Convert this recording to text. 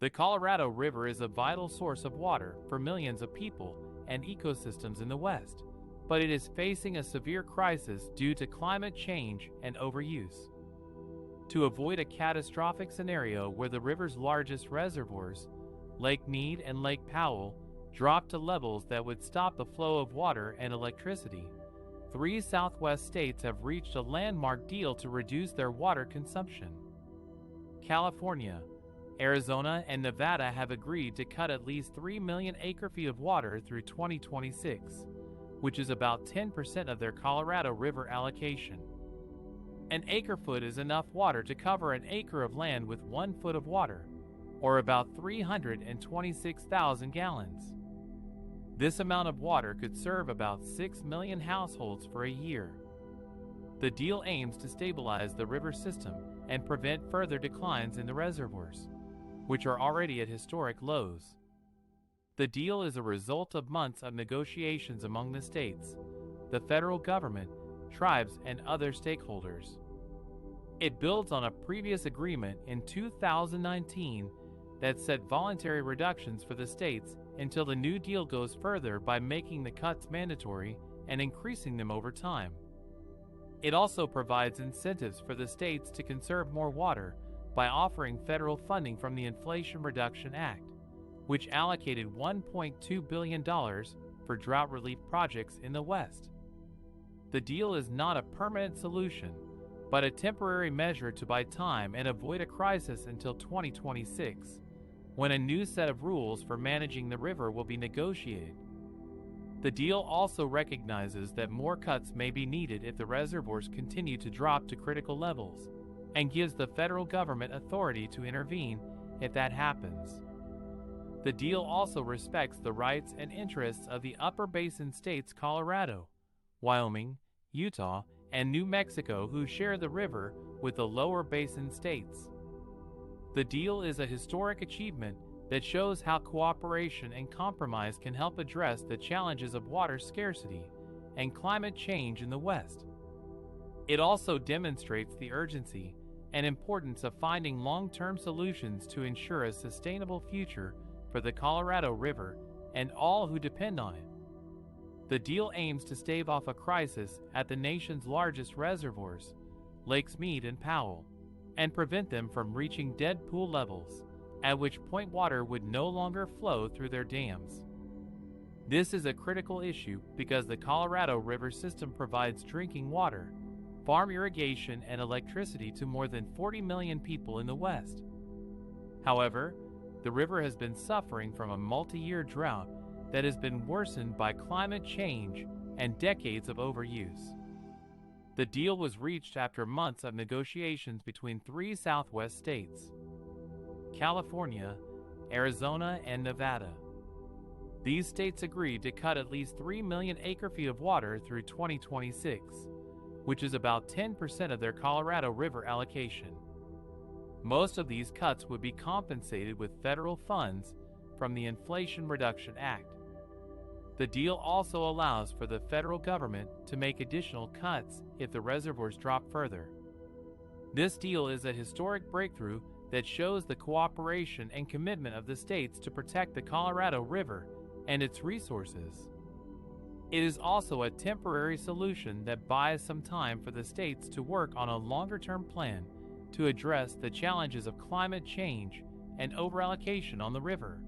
The Colorado River is a vital source of water for millions of people and ecosystems in the West, but it is facing a severe crisis due to climate change and overuse. To avoid a catastrophic scenario where the river's largest reservoirs, Lake Mead and Lake Powell, drop to levels that would stop the flow of water and electricity, 3 Southwest states have reached a landmark deal to reduce their water consumption. California, Arizona, and Nevada have agreed to cut at least 3 million acre-feet of water through 2026, which is about 10% of their Colorado River allocation. An acre-foot is enough water to cover an acre of land with 1 foot of water, or about 326,000 gallons. This amount of water could serve about 6 million households for a year. The deal aims to stabilize the river system and prevent further declines in the reservoirs, which are already at historic lows. The deal is a result of months of negotiations among the states, the federal government, tribes, and other stakeholders. It builds on a previous agreement in 2019 that set voluntary reductions for the states until the new deal goes further by making the cuts mandatory and increasing them over time. It also provides incentives for the states to conserve more water by offering federal funding from the Inflation Reduction Act, which allocated $1.2 billion for drought relief projects in the West. The deal is not a permanent solution, but a temporary measure to buy time and avoid a crisis until 2026, when a new set of rules for managing the river will be negotiated. The deal also recognizes that more cuts may be needed if the reservoirs continue to drop to critical levels, and gives the federal government authority to intervene if that happens. The deal also respects the rights and interests of the Upper Basin states Colorado, Wyoming, Utah, and New Mexico, who share the river with the Lower Basin states. The deal is a historic achievement that shows how cooperation and compromise can help address the challenges of water scarcity and climate change in the West. It also demonstrates the urgency and importance of finding long-term solutions to ensure a sustainable future for the Colorado River and all who depend on it. The deal aims to stave off a crisis at the nation's largest reservoirs, Lakes Mead and Powell, and prevent them from reaching dead pool levels, at which point water would no longer flow through their dams. This is a critical issue because the Colorado River system provides drinking water, farm irrigation, and electricity to more than 40 million people in the West. However, the river has been suffering from a multi-year drought that has been worsened by climate change and decades of overuse. The deal was reached after months of negotiations between 3 Southwest states: California, Arizona, and Nevada. These states agreed to cut at least 3 million acre-feet of water through 2026, which is about 10% of their Colorado River allocation. Most of these cuts would be compensated with federal funds from the Inflation Reduction Act. The deal also allows for the federal government to make additional cuts if the reservoirs drop further. This deal is a historic breakthrough that shows the cooperation and commitment of the states to protect the Colorado River and its resources. It is also a temporary solution that buys some time for the states to work on a longer-term plan to address the challenges of climate change and overallocation on the river.